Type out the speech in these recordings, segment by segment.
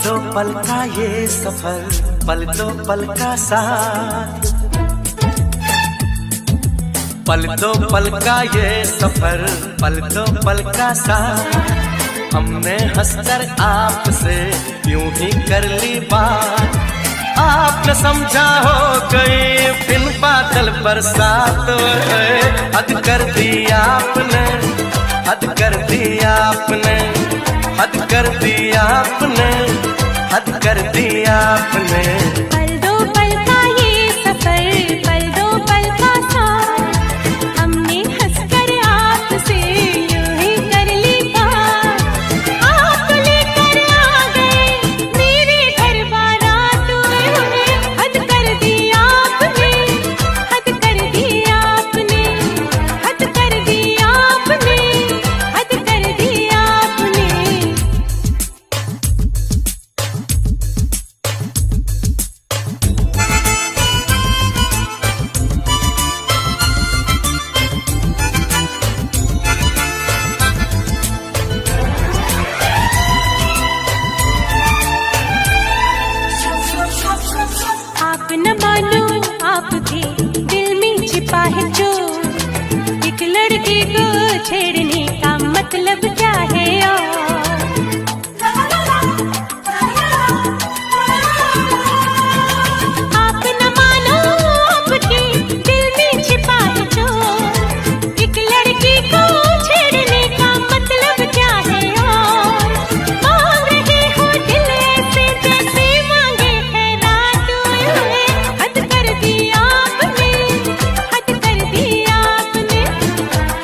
दो पल का ये सफर, पल दो पल का साथ, पल दो पल का ये सफर, पल दो पल का साथ। हमने हंसकर आपसे यूं ही कर ली बात, आपने समझा हो गई बिन बादल बरसात। हद कर दी आपने, हद कर दी आपने, हद कर दी आपने, हद कर दी आपने। पल दो पल का ये सफर, पल दो पल का साथ, हमने हंसकर आपसे यूं ही कर ली बात। आप लेकर आ गए मेरे घर बारात में, हद कर दी आपने, हद कर दी आपने, हद कर दी आपने, हद कर दी आपने। आप न मानो आप थे दिल में छिपा है जो, एक लड़के को छेड़ने का मतलब क्या है आप न मानो आप थे दिल में छिपा है जो, एक लड़के को छेड़ने का मतलब क्या है मांग रहे हो दिल ऐसे जैसे मांगे है रात में। हद कर दी आपने, हद कर दी आपने,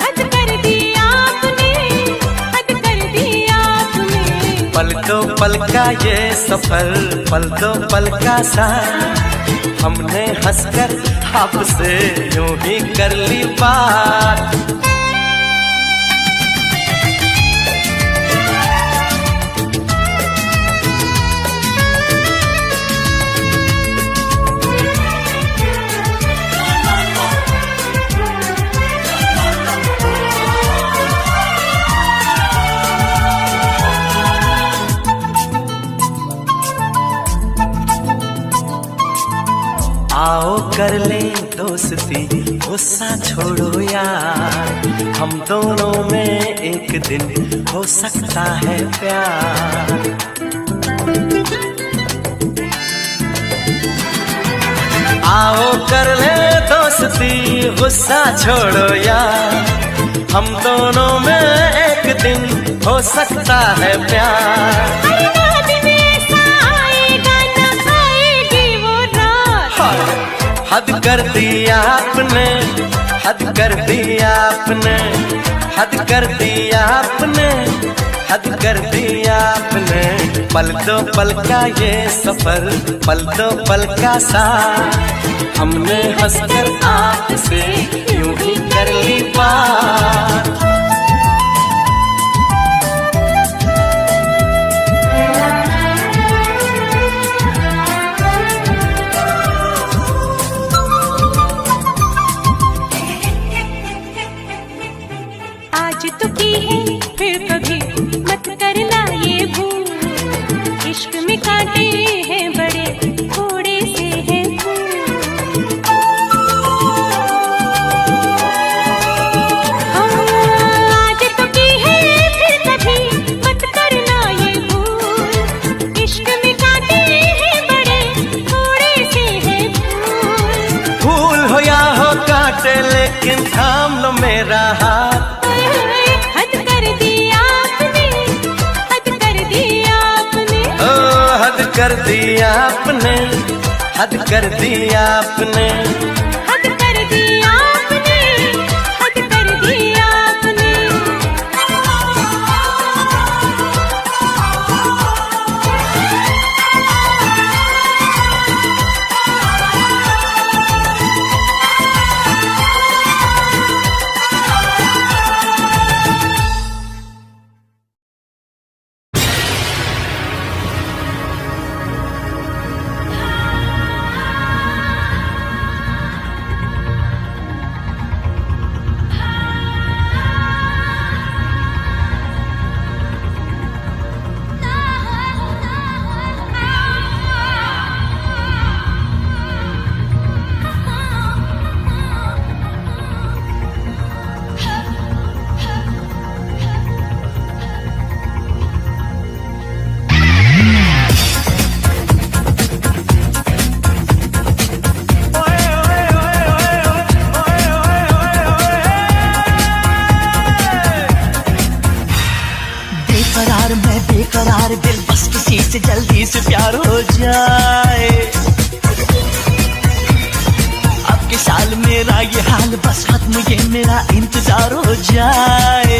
हद कर दी आपने, हद कर दी आपने। पल दो पल का ये सफर, पल दो पल का साथ, हमने हंसकर आपसे यूं ही कर ली बात। आओ कर ले दोस्ती, गुस्सा छोड़ो यार, हम दोनों में एक दिन हो सकता है प्यार। आओ कर ले दोस्ती, गुस्सा छोड़ो यार, हम दोनों में एक दिन हो सकता है प्यार। हद कर दी आपने, हद कर दी आपने, हद कर दी आपने, हद कर दी आपने। पल दो पल का ये सफर, पल दो पल का साथ, हमने हंसकर आपसे यूं ही कर ली बात। आज तो की है फिर कभी मत करना ये भूल, इश्क में कांटे हैं बड़े थोड़े से हैं फूल। आज तो की है फिर कभी मत करना ये भूल, इश्क में कांटे हैं बड़े थोड़े से हैं फूल। फूल हो या हो कांटे लेकिन थाम लो मेरा हाथ। हद कर दी आपने, हद कर दी आपने, ओ हद कर दी आपने, हद कर दी आपने, हद कर दी आपने, हद कर दी आपने। बेकरार दिल बस किसी से जल्दी से प्यार हो जाए। अब के साल मेरा ये हाल बस खत्म ये मेरा इंतजार हो जाए।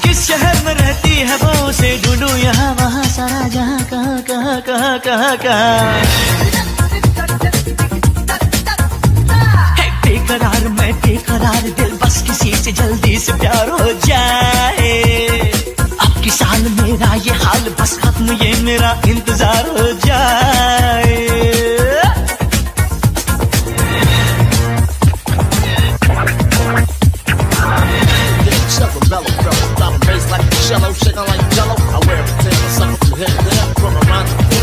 किस शहर में रहती है वो उसे ढूंढूं यहाँ वहाँ सारा जहाँ कहाँ कहाँ कहाँ कहाँ कहाँ। बेकरार मैं बेकरार दिल बस किसी से जल्दी से प्यार हो जाए। अब की साल मेरा ये हाल बस खत्म ये मेरा इंतजार हो जाए। Cello, shaking like jello. I wear a potato, sucker from head to head, from around the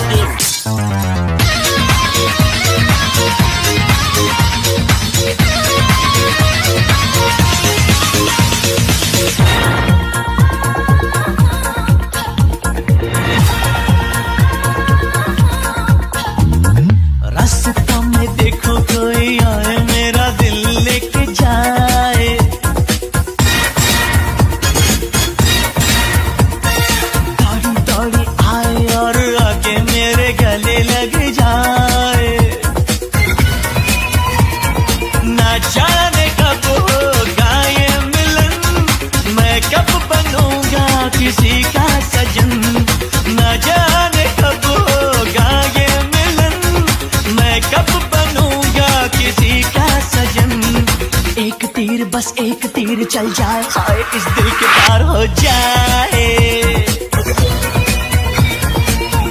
रास्ता में देखो कोई आए मेरा दिल लेके जाए। दौड़ी दौड़ी आए और आके मेरे गले लग जाए। ना जाने कब होगा ये मिलन, मैं कब बनूंगा किसी का सजन। ना जाने कब होगा ये मिलन, मैं कब बनूंगा किसी का सजन। एक तीर बस एक तीर चल जाए, हाय इस दिल के पार हो जाए।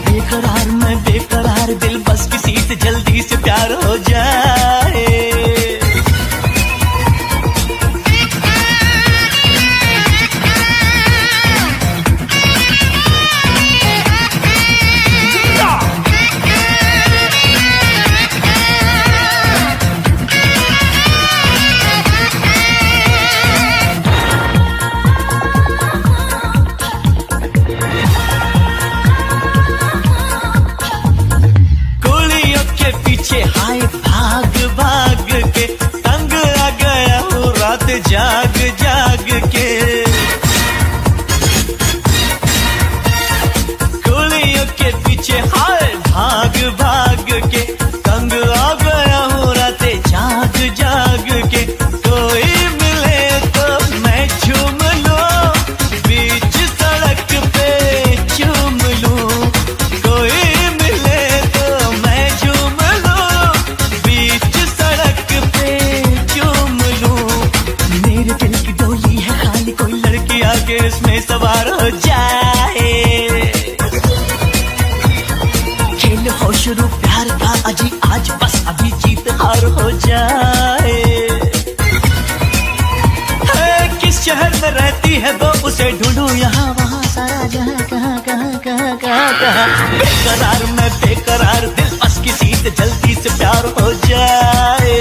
बेकरार मैं बेकरार दिल बस किसी से जल्दी से प्यार हो जाए। हाय भाग भाग के तंग आ गया हूँ रात जाग जाग के। गोलियों के पीछे हाय भाग भाग के तंग आ गया हूँ रात जाग जाग के। कोई मिले तो मैं झूम लूं, बीच सड़क पे चूम लूं। कोई मिले तो मैं झूम बीच सड़क पे चूम लूं। मेरे दिल की डोली है खाली कोई लड़की आके इसमें सवार हो जाए। खेल हो शुरू प्यार का अजी आज बस अभी जीत हार हो जाए। किस शहर में रहती है वो उसे ढूंढूं यहाँ वहाँ सारा जहाँ कहाँ कहाँ कहाँ कहाँ कहाँ। बेकरार मैं बेकरार दिल बस किसी से जल्दी से प्यार हो जाए।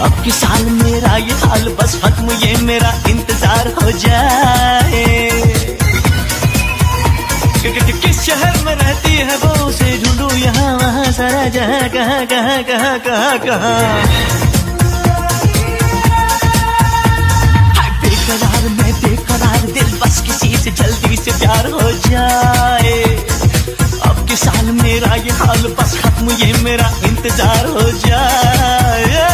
अब की साल मेरा ये हाल बस खत्म ये मेरा इंतजार हो जाए। किस शहर में रहती है वो उसे ढूंढूं यहाँ वहाँ सारा जहाँ कहाँ कहाँ कहाँ कहाँ कहाँ। बेकरार मैं बेकरार दिल बस किसी से जल्दी से प्यार हो जाए। अब के साल मेरा ये हाल बस खत्म ये मेरा इंतजार हो जाए।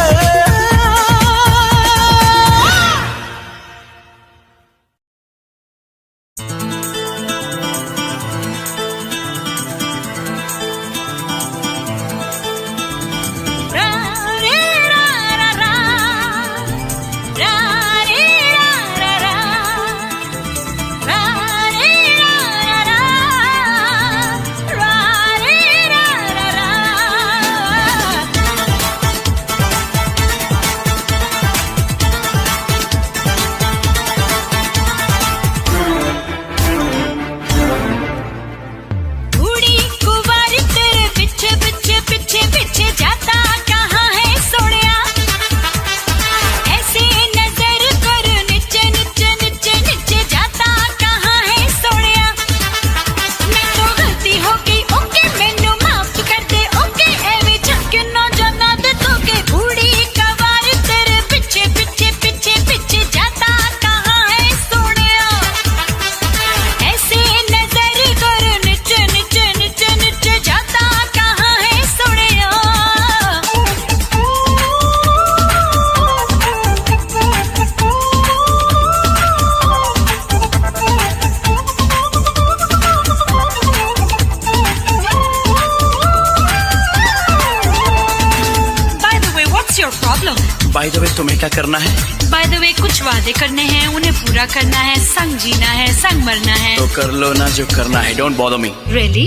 Your problem? By the way तुम्हें क्या करना है? बाय द वे कुछ वादे करने हैं, उन्हें पूरा करना है, संग जीना है, संग मरना है। तो कर लो ना जो करना है, डोंट बॉदर मी। रियली?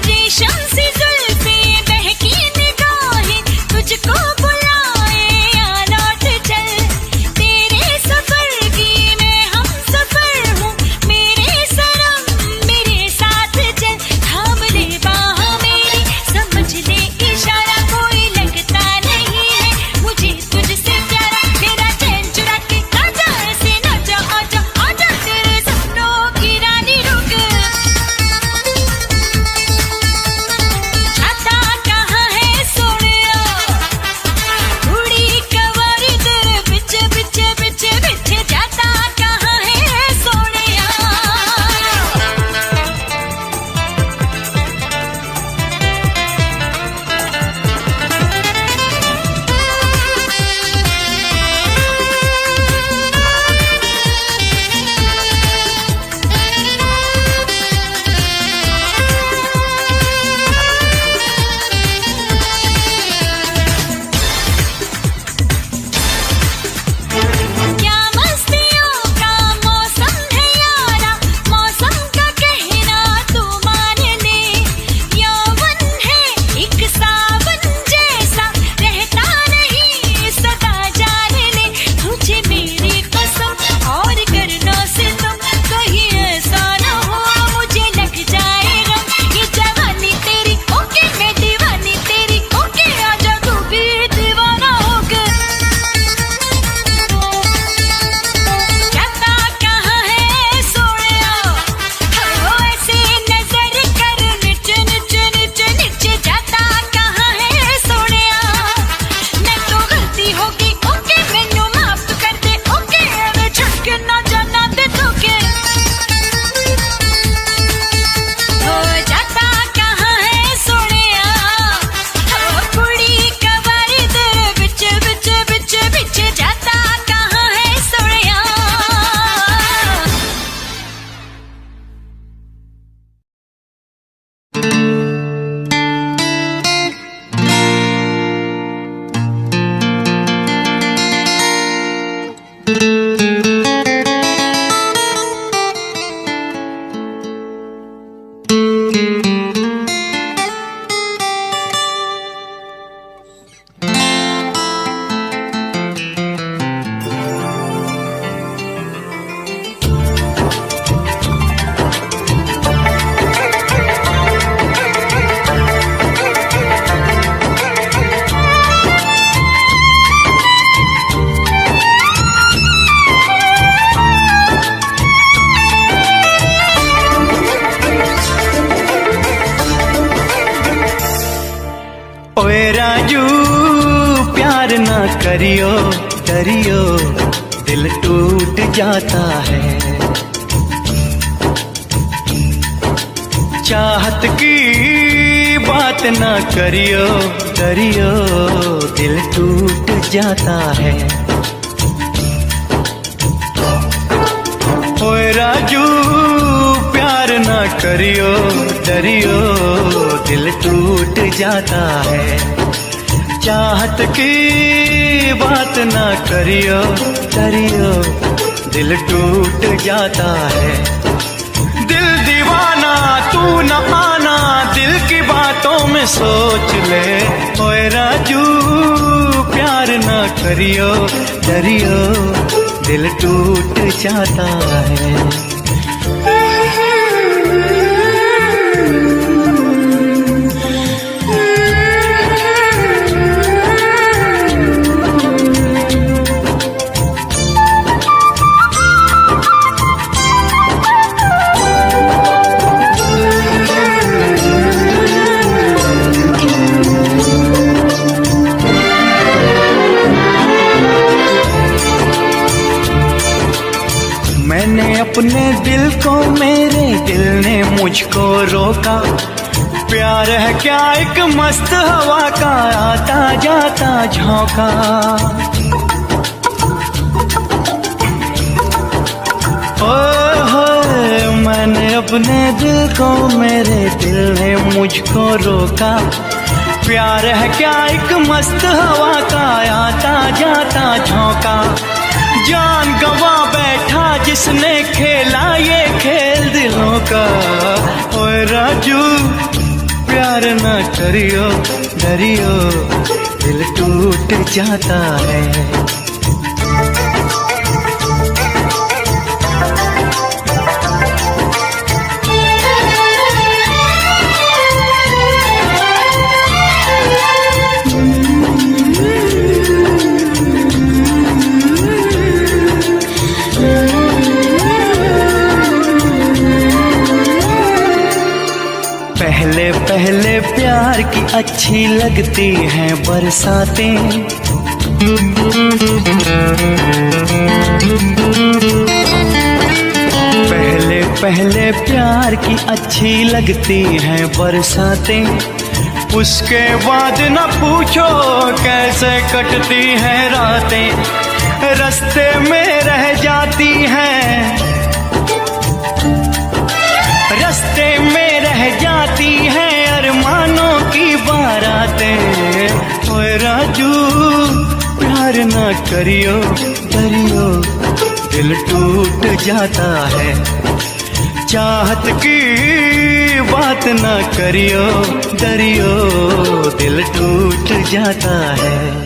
रेशम सी जुल्फें बहकी निगाहें तुझको बुलाए या लौट चल, तेरे सफर की मैं हम सफर हूँ, मेरे सरम मेरे साथ चल, थाम ले बाहों मेरी, समझ ले इशारा, कोई लगता नहीं है मुझे तुझसे प्यारा, मेरा चैन चुरा के आजा, ऐसे नाचा आजा आजा, तेरे सपनों की रानी रुक। जाता कहाँ है सोनिया, उड़ी कवारी तेरे बिच बिच बिच बिच, जाता कहाँ है सोनिया। क्या मस्तियों का मौसम है यारा, मौसम का कहना तू मान ले, यौवन है एक सावन जैसा, रहता नहीं सदा जान ले, तुझे मेरी कसम और करना सितम, कहीं ऐसा न हो मुझे लग जाएगा, ये जवानी तेरी ओके, मैं दीवानी तेरी ओके, आजा तू भी दीवाना होकर। जाता कहाँ है सोनिया, हो ऐसे नजर कर नीचे नीचे नीचे नीचे, जाता कहाँ है सोनिया, मैं तो गलती होगी ओके, मैनू माफ कर दे ओके, मैं छुट के ना जाना दे तोके। हो जाता कहाँ है सोनिया, हो कुड़ी कवारी तेरे बिच बिच बिच बिच, जाता कहाँ है सोनिया। ओए राजू प्यार ना करियो करियो, दिल टूट जाता है, चाहत की बात ना करियो करियो, दिल टूट जाता है। ओए राजू प्यार ना करियो डरियो, दिल टूट जाता है, चाहत की बात ना करियो करियो, दिल टूट जाता है। दिल दीवाना तू न आना, दिल की बातों में सोच ले, ओए राजू प्यार ना करियो डरियो, दिल टूट जाता है। मैंने अपने दिल को, मेरे दिल ने मुझको रोका, प्यार है क्या एक मस्त हवा का, आता जाता झोंका। ओ हो मैंने अपने दिल को, मेरे दिल ने मुझको रोका। प्यार है क्या एक मस्त हवा का आता जाता झोंका। जान गवा बैठा जिसने खेला ये खेल दिलों का। ओए राजू प्यार ना करियो, डरियो दिल टूट जाता है। पहले पहले प्यार की अच्छी लगती हैं बरसातें। पहले पहले प्यार की अच्छी लगती हैं बरसातें। उसके बाद न पूछो कैसे कटती हैं रातें। रास्ते में रह जाती हैं, रास्ते में रह जाती हैं अरमानों की बारातें। ओए राजू प्यार ना करियो, डरियो दिल टूट जाता है। चाहत की बात ना करियो, डरियो दिल टूट जाता है।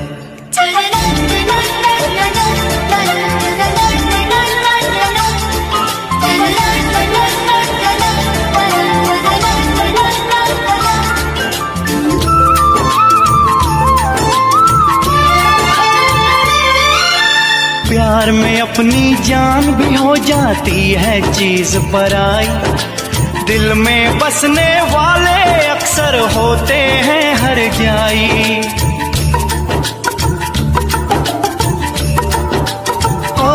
प्यार में अपनी जान भी हो जाती है चीज पराई। दिल में बसने वाले अक्सर होते हैं हर जाई। ओ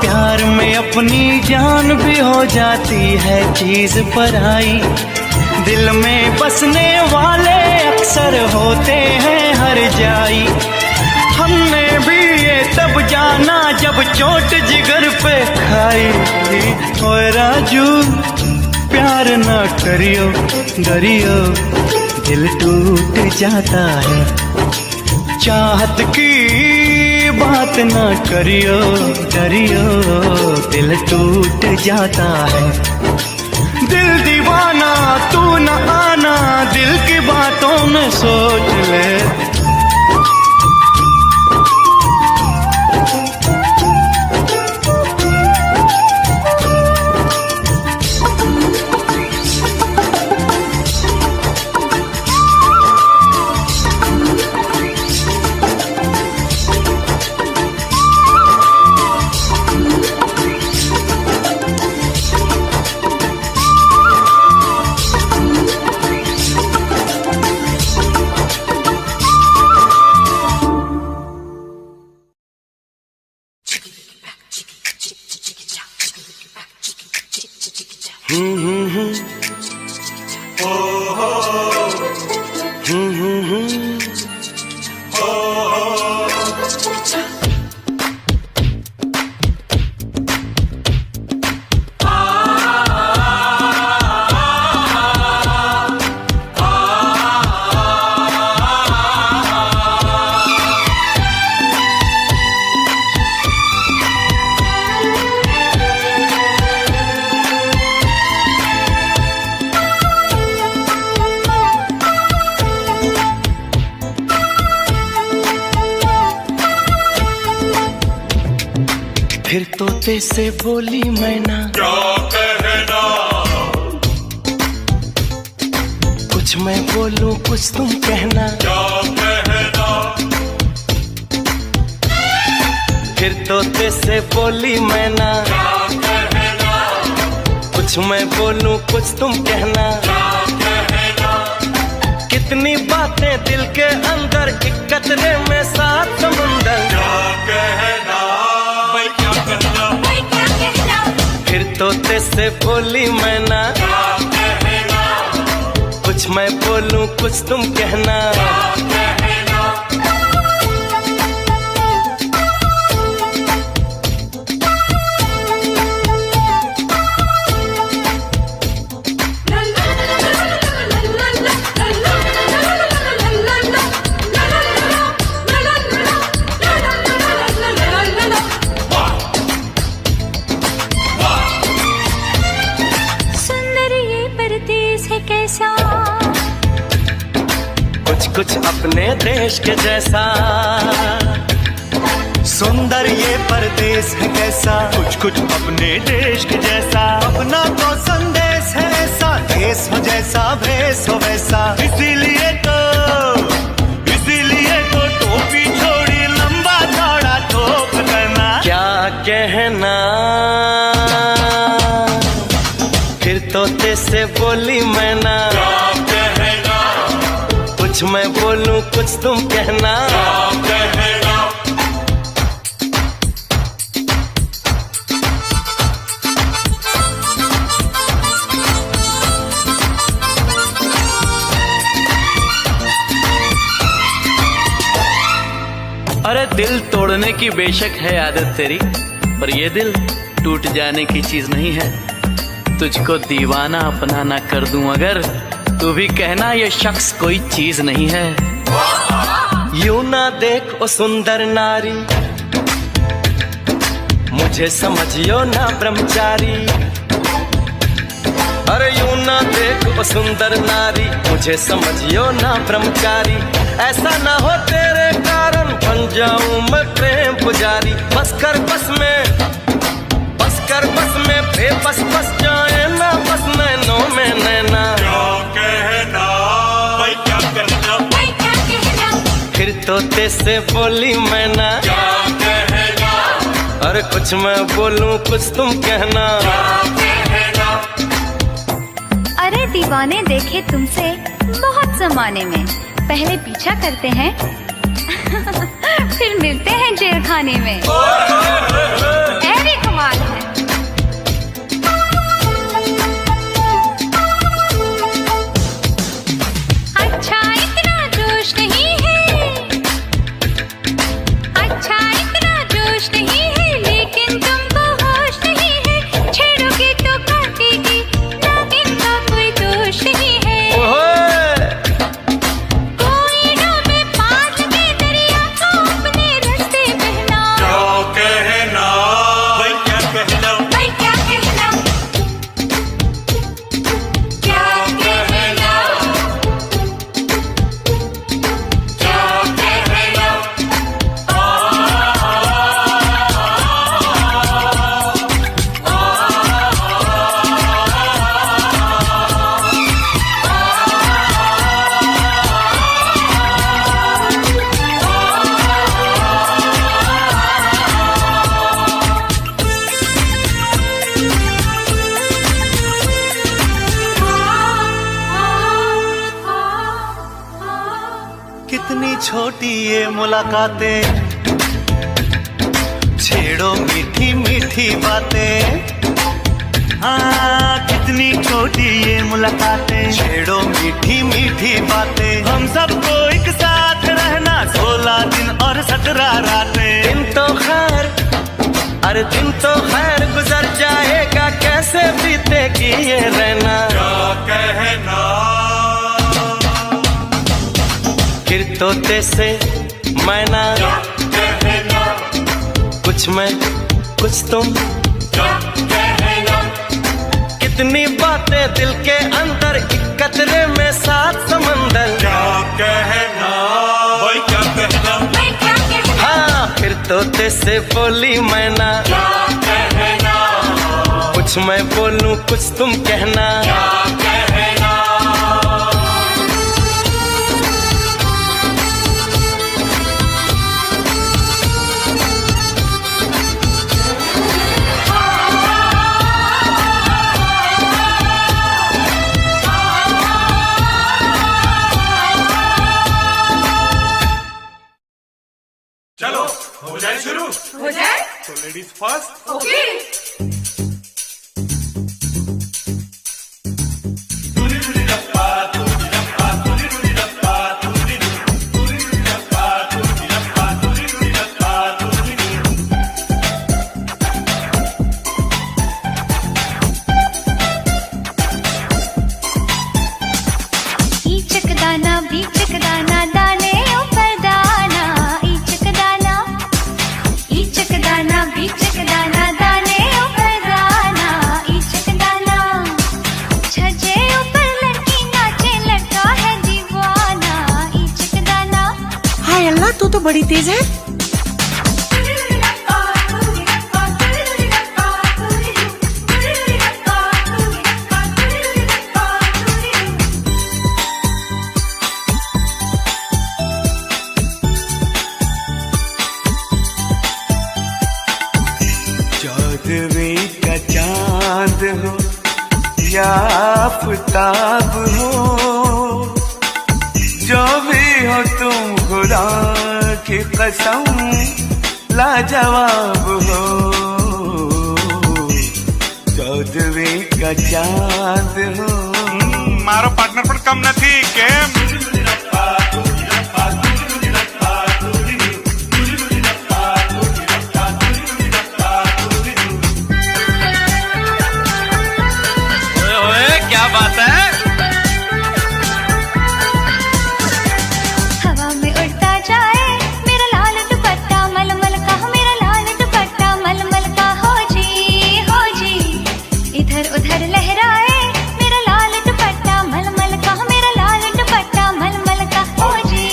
प्यार में अपनी जान भी हो जाती है चीज पराई। दिल में बसने वाले अक्सर होते हैं हर जाई। हमने भी ये तब जाना जब चोट जिगर पे खाई। ओए राजू प्यार ना करियो, डरियो दिल टूट जाता है। चाहत की बात ना करियो, डरियो दिल टूट जाता है। दिल दीवाना तू न आना, दिल की बातों में सोच ले। फिर तोते से बोली मैना, क्या कहना? कुछ मैं बोलूं कुछ तुम कहना। क्या कहना? फिर तोते से बोली मैना, क्या कहना? कुछ मैं बोलूं कुछ तुम कहना। क्या कहना? कितनी बातें दिल के अंदर, एक कतरे में सात समुंदर। क्या कहना? भाई क्या कहना? भाई क्या कहना? फिर तोते से बोली मैना, क्या कहना? कुछ मैं बोलूं कुछ तुम कहना। कुछ अपने देश के जैसा। सुंदर ये परदेश है कैसा, कुछ कुछ अपने देश के जैसा। अपना तो संदेश है ऐसा, देश हो जैसा भेष हो वैसा। इसीलिए तो टोपी छोड़ी लंबा चौड़ा थोप करना। क्या कहना फिर तोते से बोली मैना। कुछ मैं बोलूं कुछ तुम कहना। अरे दिल तोड़ने की बेशक है आदत तेरी, पर ये दिल टूट जाने की चीज नहीं है। तुझको दीवाना अपना ना कर दूं अगर, तू भी कहना ये शख्स कोई चीज नहीं है। यूं ना देख ओ सुंदर नारी, मुझे समझियो ना ब्रह्मचारी। अरे यूं ना देख ओ सुंदर नारी, मुझे समझियो ना ब्रह्मचारी। ऐसा ना हो तेरे कारण बन जाऊं मैं प्रेम पुजारी। बस कर बस में बेबस बस जाए ना बस नैनों में नैना। फिर तोते से बोली मैना। अरे कुछ मैं बोलूं कुछ तुम कहना। अरे दीवाने देखे तुमसे बहुत जमाने में, पहले पीछा करते हैं फिर मिलते हैं जेल खाने में। ऐसी कमाल है। अच्छा इतना जोश नहीं है, अच्छा इतना जोश नहीं है, लेकिन तुमको होश नहीं है। छेड़ोगे तो काटेगी, लेकिन का कोई दोष नहीं है। कोई डूबे पास के दरिया को अपने रास्ते बहना। भाई क्या कहना, क्या कहना, कितनी छोटी ये मुलाकातें, छेड़ो मीठी मीठी बातें। हाँ कितनी छोटी ये मुलाकातें, छेड़ो मीठी मीठी बातें। हम सबको एक साथ रहना 16 दिन और 17 रातें। दिन तो खैर, अरे दिन तो खैर गुजर जाएगा, कैसे बीतेगी ये रहना। फिर तोते से मैना। कुछ मैं कुछ तुम। कितनी बातें दिल के अंदर, एक कतरे में 7 समंदर। हाँ फिर तोते से बोली मैना। कुछ मैं बोलूं कुछ तुम कहना। चलो हो जाए शुरू। हो जाए तो लेडीज फर्स्ट। ओके। दाना बड़ी तेज है। चौदहवीं का चांद हो या आफताब हो, जो भी हो तुम खुदा की कसम लाजवाब हो। चौदहवीं का चांद हो। મારો પાર્ટનર પણ કમ નથી કેમ? क्या बात है? हवा में उड़ता जाए मेरा लाल दुपट्टा मलमल का, मेरा लाल दुपट्टा मलमल का हो जी, इधर उधर लहराए मेरा लाल दुपट्टा मलमल का, मेरा लाल दुपट्टा मलमल का हो जी।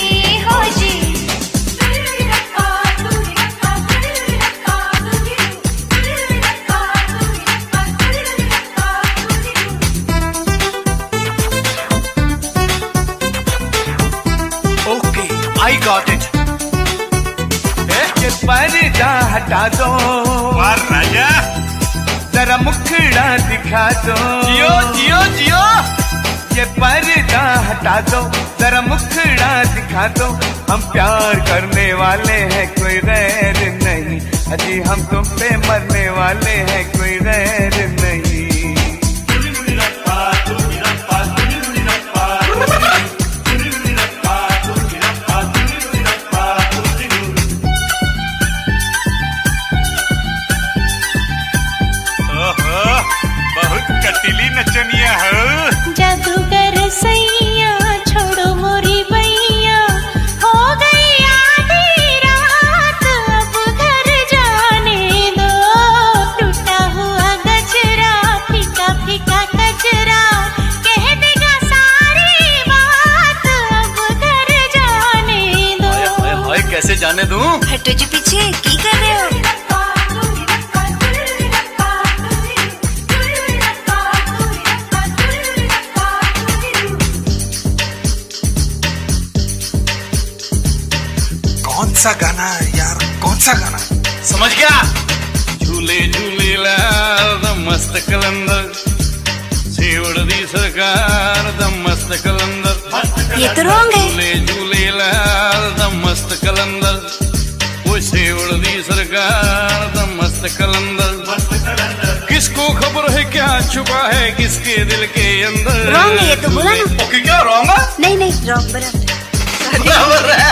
Okay I got it. ये पर्दा हटा दो વાહ રાજા, जरा मुखड़ा दिखा दो। जियो जियो जियो। ये पर्दा हटा दो जरा मुखड़ा दिखा दो। हम प्यार करने वाले हैं कोई गैर नहीं, अजी हम तुम पे मरने वाले हैं कोई गैर नहीं। ઓહો, बहुत कटीली नचनिया हो। जादूगर सैया छोड़ो मोरी बैया, हो गई आधी रात अब घर जाने दो। टूटा हुआ गजरा फीका फीका कजरा कह देगा सारी बात, अब घर जाने दो। हाय कैसे जाने दूं? हटो जी पीछे, की कर रहे हो? कौन सा गाना यार, कौन सा गाना? समझ गया। झूले झूले लाल द मस्त कलंदर, सेवड़ दी सरकार द मस्त कलंदर। ये तो रॉन्ग है। झूले झूले लाल द मस्त कलंदर, वो सेवड़ दी सरकार द मस्त कलंदर। किसको खबर है क्या छुपा है किसके दिल के अंदर? रॉन्ग है ये तो, बोला ना। ओके क्या रॉन्ग है? नहीं रॉन्ग बराबर। बराबर है।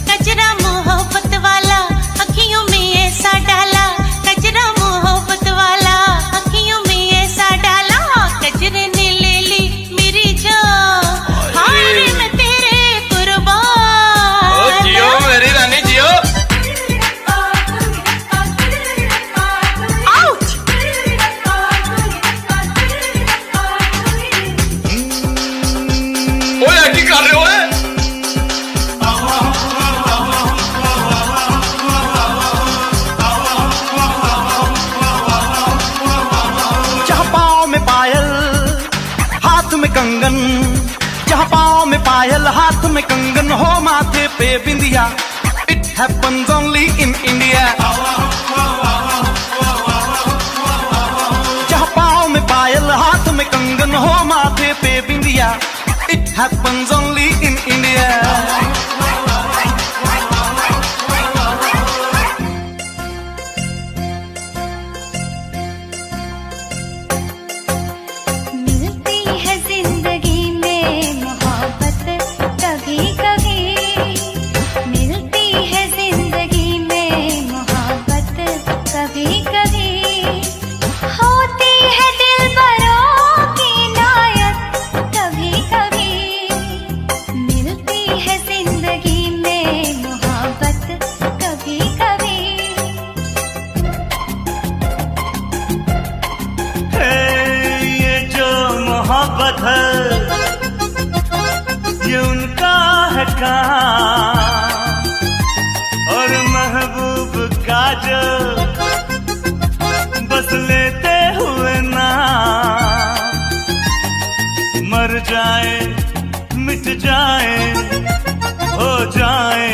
कजरा मोहब्बत वाला अखियों में ऐसा डाला, कजरा मोहब्बत वाला अखियों में ऐसा डाला। कजरे ने ले ली मेरी जान, हाय रे मैं तेरे कुर्बान। ओ जियो मेरी रानी जियो। आउट। ओए की कर रहे हो? जहाँ पाँव में पायल हाथ में कंगन, जहाँ पाँव में पायल हाथ में कंगन हो माथे पे बिंदिया। It happens only in India। जहाँ पाँव में पायल हाथ में कंगन हो माथे पे बिंदिया। It happens only in India। मिलती है जिंदगी में मोहब्बत कभी कभी, मिलती है जिंदगी में मोहब्बत कभी कभी, होती है दिलबरों की नायत कभी कभी। मोहब्बत है ये उनका है काम, और महबूब का जो बस लेते हुए नाम, मर जाए मिट जाए हो जाए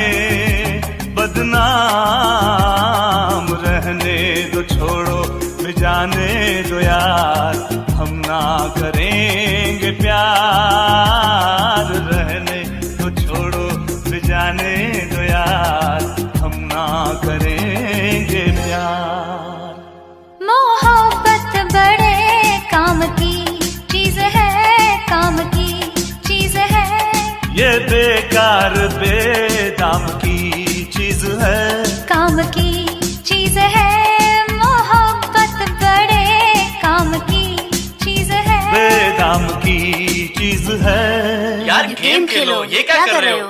बदनाम, रहने दो छोड़ो जाने दो यार, हम ना करेंगे प्यार, रहने दो छोड़ो जाने दो यार, हम ना करेंगे प्यार। मोहब्बत बड़े काम की चीज है, काम की चीज है, ये बेकार बेदाम की चीज है, काम की चीज है, मोहब्बत बड़े काम की चीज है, बेदाम की चीज है। यार गेम खेलो, ये क्या कर रहे हो?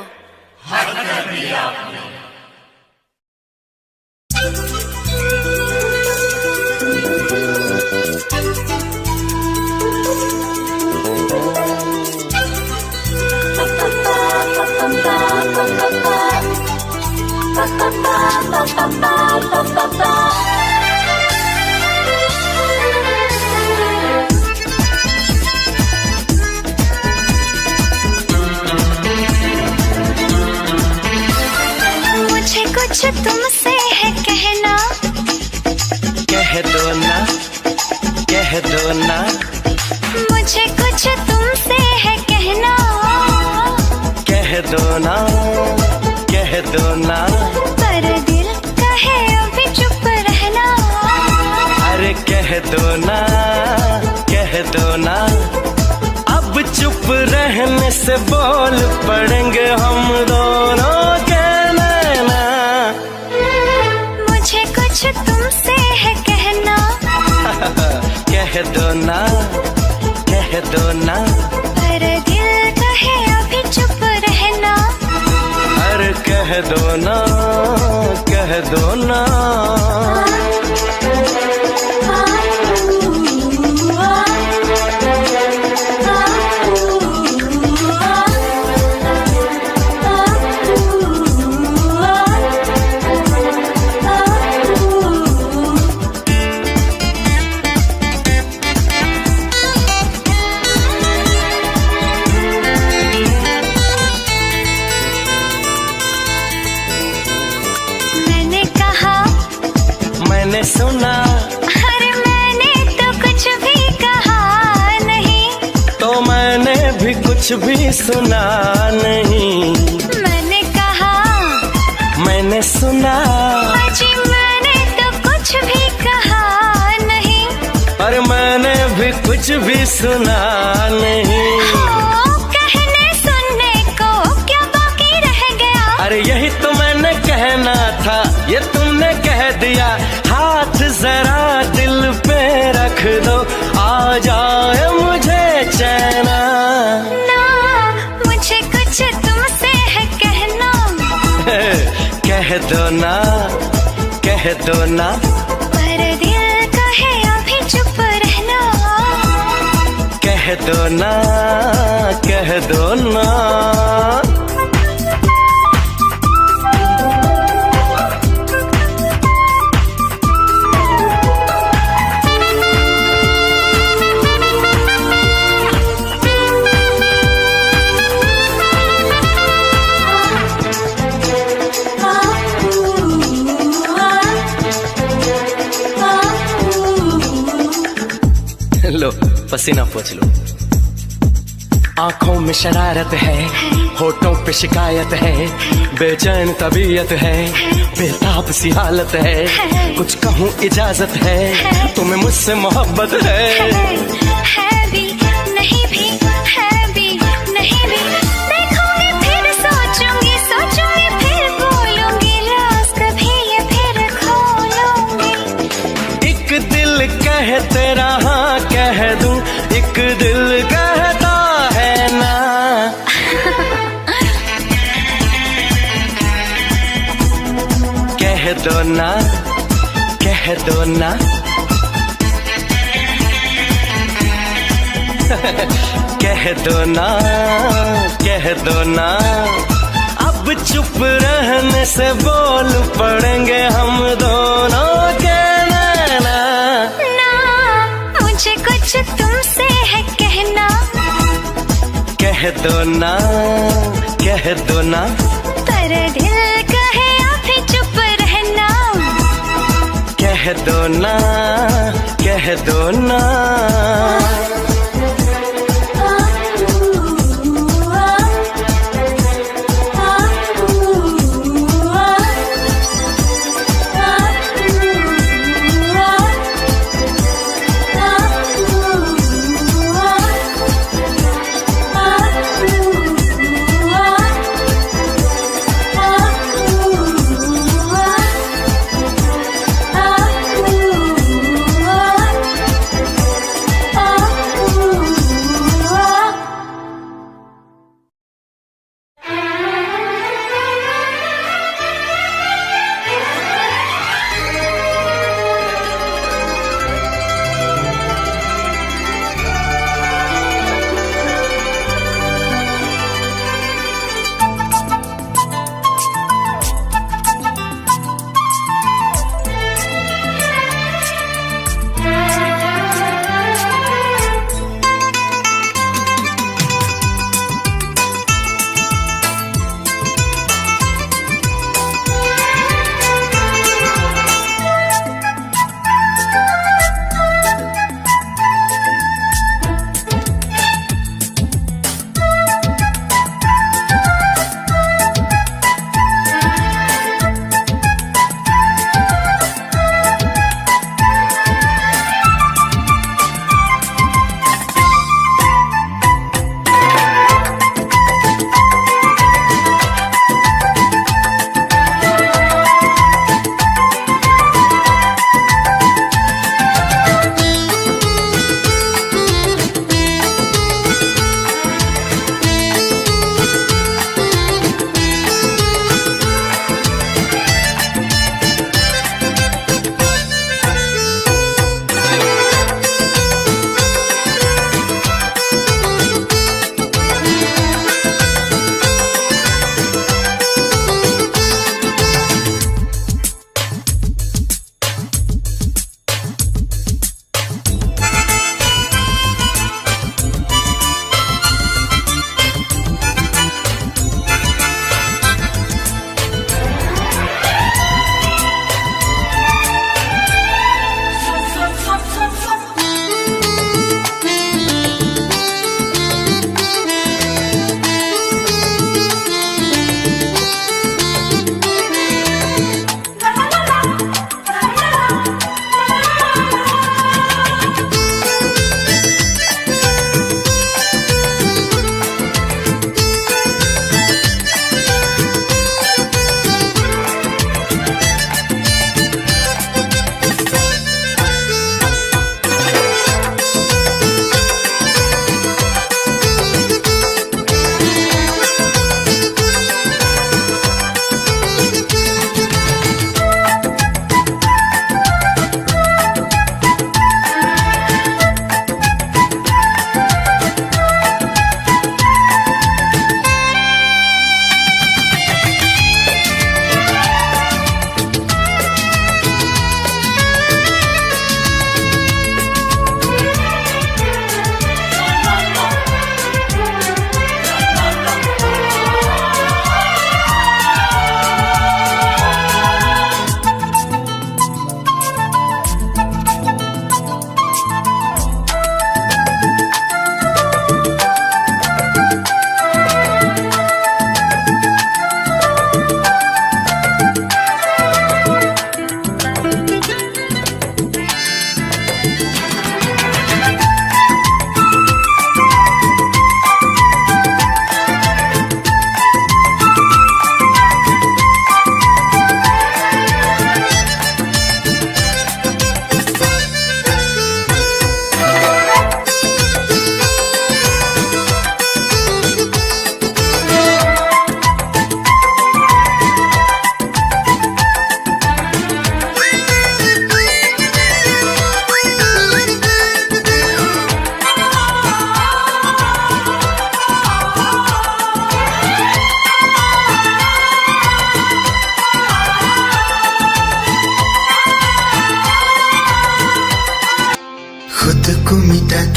मुझे कुछ तुमसे है कहना, कह दो ना, कह दो ना, मुझे कुछ तुमसे है कहना, कह दो ना, कह दो ना, पर दिल कहे अभी चुप रहना, अरे कह दो ना, कह दो ना, अब चुप रहने से बोल पड़ेंगे हम दोनों के नैना। मुझे कुछ तुमसे है कहना, कह दो ना, कह दो ना, पर दिल कहे अभी चुप रहना, अरे कह दो ना, कह दो ना। मैंने कहा, मैंने सुना, अरे मैंने तो कुछ भी कहा नहीं, तो मैंने भी कुछ भी सुना नहीं। मैंने कहा, मैंने सुना, अजी मैंने तो कुछ भी कहा नहीं, और मैंने भी कुछ भी सुना नहीं। ओ, कहने सुनने को क्या बाकी रह गया, अरे यही तो मैंने कहना था, ये तुमने कह दिया। हाथ जरा दिल पे रख दो, आ जाए मुझे चैना। ना मुझे कुछ तुमसे है कहना, कह दो ना, कह दो ना, पर दिल कहे अभी चुप रहना, कह दो ना, कह दो ना। लो पसीना पोंछ लो। आंखों में शरारत है, होठों पे शिकायत है, बेचैन तबीयत है, बेताब सी हालत है, कुछ कहूँ इजाजत है, तुम्हें मुझसे मोहब्बत है भी नहीं भी, है भी नहीं भी, देखूंगी फिर सोचूंगी, सोचूंगी फिर बोलूंगी, राज कभी ये फिर खोलूंगी। एक दिल कहते रहा कह दूं, एक दिल कहता है ना। कह दो ना, कह दो ना, कह दो ना, कह दो ना, अब चुप रहने से बोल पड़ेंगे हम दोनों के नैना। ना मुझे कुछ तुमसे है कहना, कह दो ना, कह दो ना, पर दिल कहे आप ही चुप रहना। कह दो ना, कह दो ना।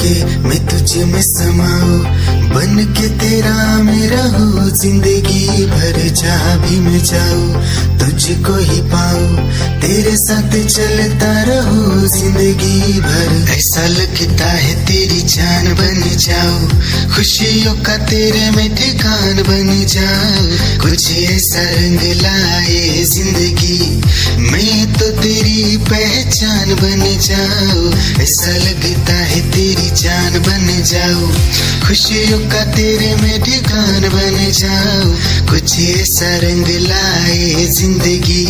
के मैं तुझ में समाऊं, बन के तेरा मैं रहूं, जिंदगी भर जहाँ भी मैं जाऊं तुझको ही पाऊं, तेरे साथ चलता रहूं जिंदगी भर। ऐसा लगता है तेरी जान बन जाऊं, खुशियों का तेरे में ठिकान बन जाऊं, कुछ ऐसा रंग लाए जिंदगी मैं तो तेरी पहचान बन जाऊं। ऐसा लगता है तेरी जान बन जाऊं, खुशियों का तेरे में ठिकान बन जाऊं, कुछ ऐसा रंग लाए जिंदगी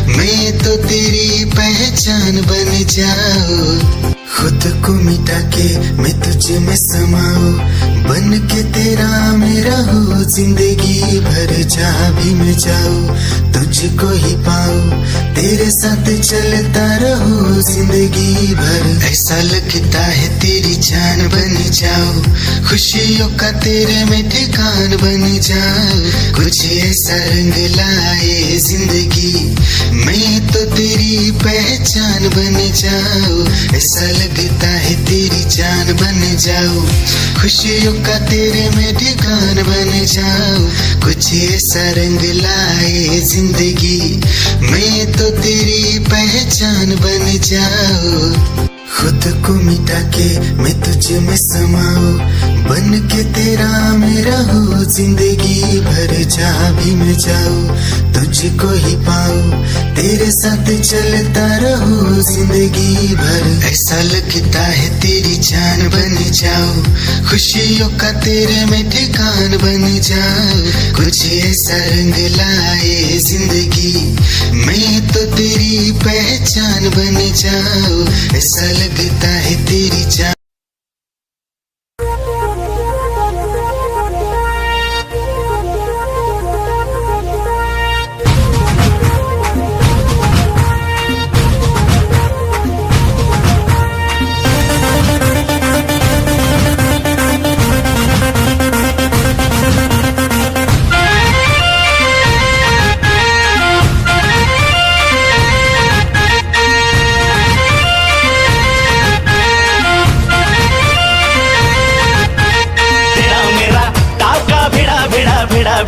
मैं तो तेरी पहचान बन जाऊं। खुद को मिटा के मैं तुझ में समाऊं, बन के तेरा मैं रहूं, जिंदगी भर जहाँ भी मैं जाऊं तुझको ही पाऊं, तेरे साथ चलता रहूं जिंदगी भर। ऐसा लगता है तेरी जान बन जाऊं, खुशियों का तेरे में ठिकान बन जाऊं, कुछ ऐसा रंग लाए जिंदगी मैं तो तेरी पहचान बन जाऊं। ऐसा लगता है तेरी जान बन जाऊं, खुशियों का तेरे में ठिकान बन जाऊं, कुछ ऐसा रंग लाए जिंदगी मैं तो तेरी पहचान बन जाऊं। खुद को मिटा के मैं तुझ में समाऊं, बन के तेरा मैं रहूं, जिंदगी भर जहाँ भी मैं जाऊं तुझको ही पाऊं, तेरे साथ चलता रहूं जिंदगी भर। ऐसा लगता है तेरी जान बन जाऊं, खुशियों का तेरे में ठिकान बन जाऊं, कुछ ऐसा रंग लाए जिंदगी मैं तो तेरी पहचान बन जाऊं। ऐसा लगता है तेरी जान।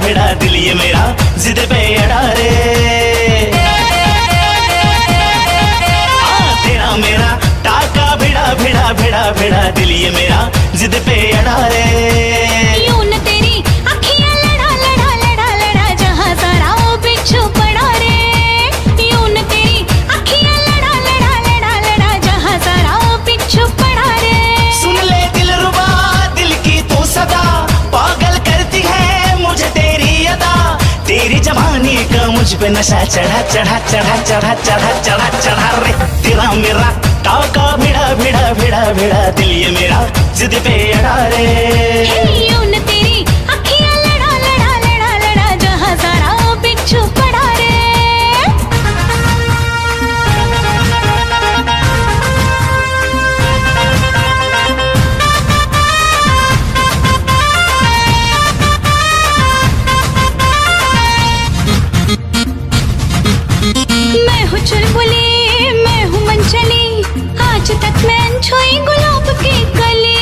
भिड़ा दिल ये मेरा जिद पे अड़ा रे, तेरा मेरा टाका भिड़ा दिल ये मेरा जिद पे अड़ा रे। यूं न तेरी अखियां लड़ा जहां सारा वो बिच्छू पड़ा रे, यूं न तेरी अखियां लड़ा जहां सारा वो बिच्छू पड़ा रे। सुन ले दिल रुबा दिल की तू सदा, पागल करती है मुझे तेरी अदा, तेरी जवानी का मुझ पे नशा चढ़ा रे। तेरा मेरा टाका भिड़ा दिल ये मेरा जिद पे अड़ा रे। यूं न तेरी अखियां लड़ा जहां सारा वो बिच्छू पड़ा रे। मैं हूँ चुलबुली मैं हूँ मनचली, आज तक मैं छुई गुलाब की कली।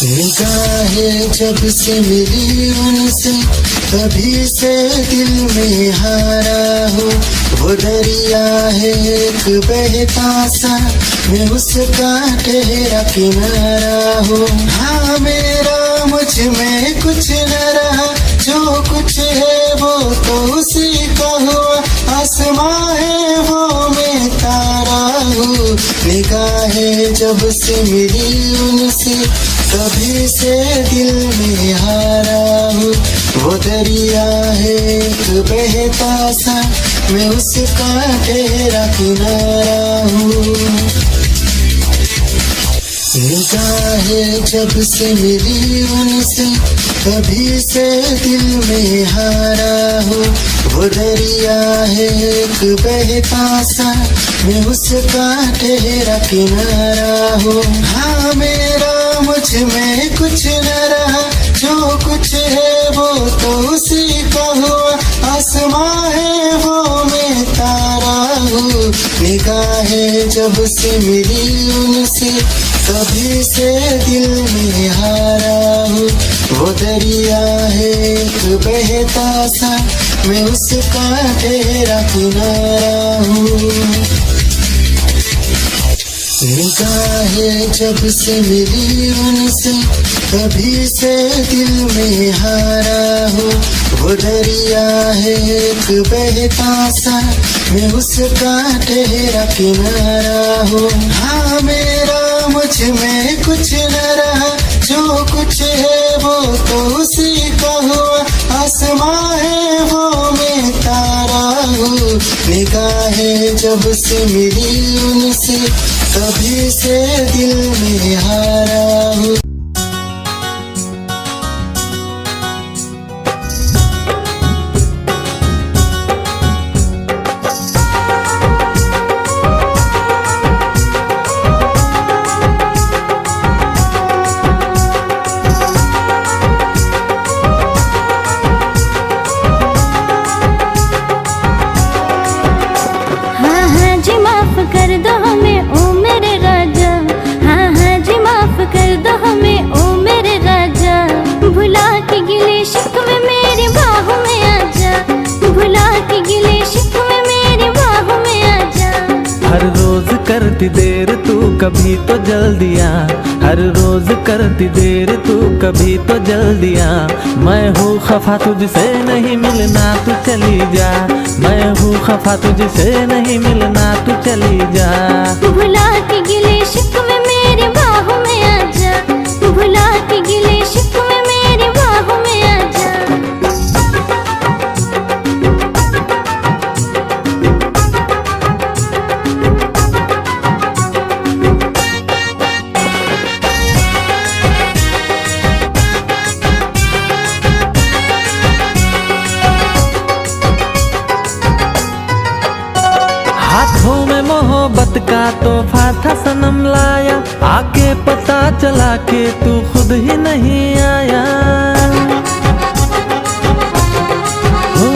निगाहें जब से मिली उनसे तभी से दिल में हारा हो। वो दरिया है एक बहता सा, मैं उसका ठहरा किनारा हो। हाँ मेरा मुझ में कुछ न रहा, जो कुछ है वो तो उसी का हुआ। आसमां है वो मैं तारा हूँ। निगाहें जब से मिली उनसे तभी से दिल में हारा हूँ। वो दरिया है एक बहता सा, मैं उसका ठहरा किनारा हूँ। निगाहें जब से मिली उनसे तभी से दिल में हारा हो। वो दरिया है एक बहता सा, मैं उसका ठहरा किनारा हो। हाँ मेरा मुझ में कुछ न रहा, जो कुछ है वो तो उसी का हुआ। आसमां है वो मैं तारा हूँ। निगाहें जब से मिली उनसे तभी से दिल में हारा हूँ। वो दरिया है एक बहता सा, मैं उसका ठहरा किनारा हूँ। निगाहें जब से मिली उनसे तभी से दिल में हारा हो। वो दरिया है एक बहता सा, मैं उसका ठहरा किनारा हो। हाँ मेरा मुझ में कुछ न रहा, जो कुछ है वो तो उसी का हुआ। आसमां है वो मैं तारा हूँ। निगाहें जब से मिली उनसे तभी से दिल में हारा हूँ। करती देर तू कभी तो जल्दी आ, हर रोज करती देर तू कभी तो जल्दी आ। मैं हूँ खफा तुझसे नहीं मिलना तू चली जा, मैं हूँ खफा तुझसे नहीं मिलना तू चली जा। भुला के गिले शिकवे मेरी बाहों में आजा, भुला के गिले शिकवे मेरी बाहों में आजा। हाथों में मोहब्बत का तोहफा था सनम लाया, आके पता चला के तू खुद ही नहीं आया। हो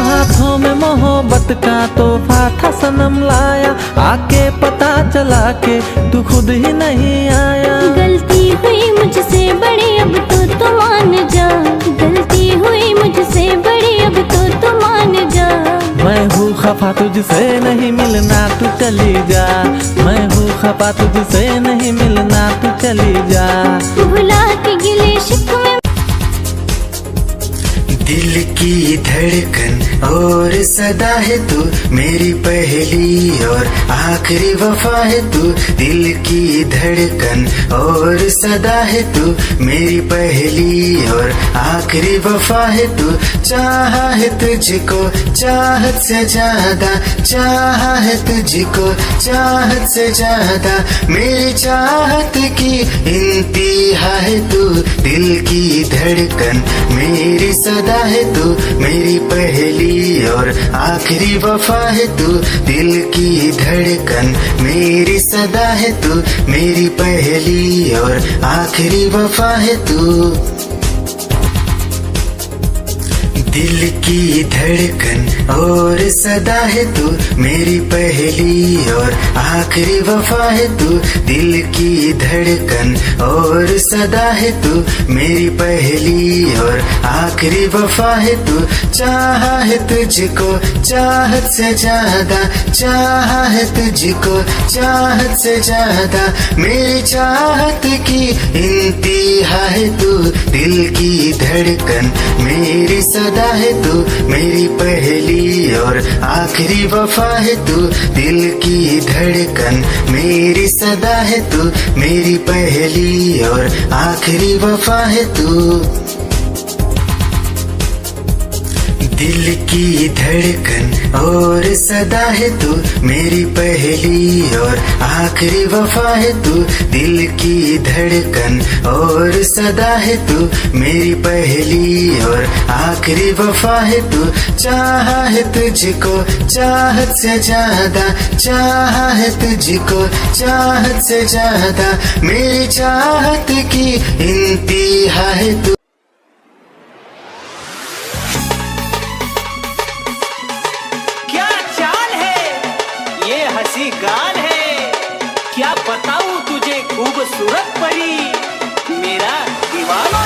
हाथों में मोहब्बत का तोहफा था सनम लाया, आके पता चला के तू खुद ही नहीं आया। गलती हुई मुझसे बड़ी अब तो मान जा, गलती हुई मुझसे बड़ी अब तो मान जा। मैं हूँ खफा तुझसे नहीं मिलना तू चली जा, मैं हूँ खफा तुझसे नहीं मिलना तू चली जा। भुला के गिले शिकवे दिल की धड़कन और सदा है तू, मेरी पहली और आखिरी वफा है तू। दिल की धड़कन और सदा है तू, मेरी पहली और आखिरी वफा है तू। चाहा है तुझको चाहत से ज्यादा, चाहा है तुझको चाहत से ज्यादा। मेरी चाहत की इंतहा है तू, दिल की धड़कन मेरी सदा है तू, मेरी पहली और आखिरी वफा है तू। दिल की धड़कन मेरी सदा है तू, मेरी पहली और आखिरी वफा है तू। दिल की धड़कन और सदा है तू, मेरी पहली और आखिरी वफा है तू। दिल की धड़कन और सदा है तू, मेरी पहली और आखिरी वफा है तू। चाहा है तुझको चाहत से ज्यादा, चाहा है तुझको चाहत से ज्यादा, मेरी चाहत की इंतहा है तू। दिल की धड़कन मेरी सदा है तू, मेरी पहली और आखिरी वफा है तू। दिल की धड़कन मेरी सदा है तू, मेरी पहली और आखिरी वफा है तू। दिल की धड़कन और सदा है तू, मेरी पहली और आखिरी वफा है तू। दिल की धड़कन और सदा है तू, मेरी पहली और आखिरी वफा है तू। चाहा है तुझको चाहत से ज्यादा, चाहा है तुझको चाहत से ज्यादा, मेरी चाहत की इंतहा है तू। हंसी गाल है, क्या बताऊं तुझे खूबसूरत परी, मेरा दीवाना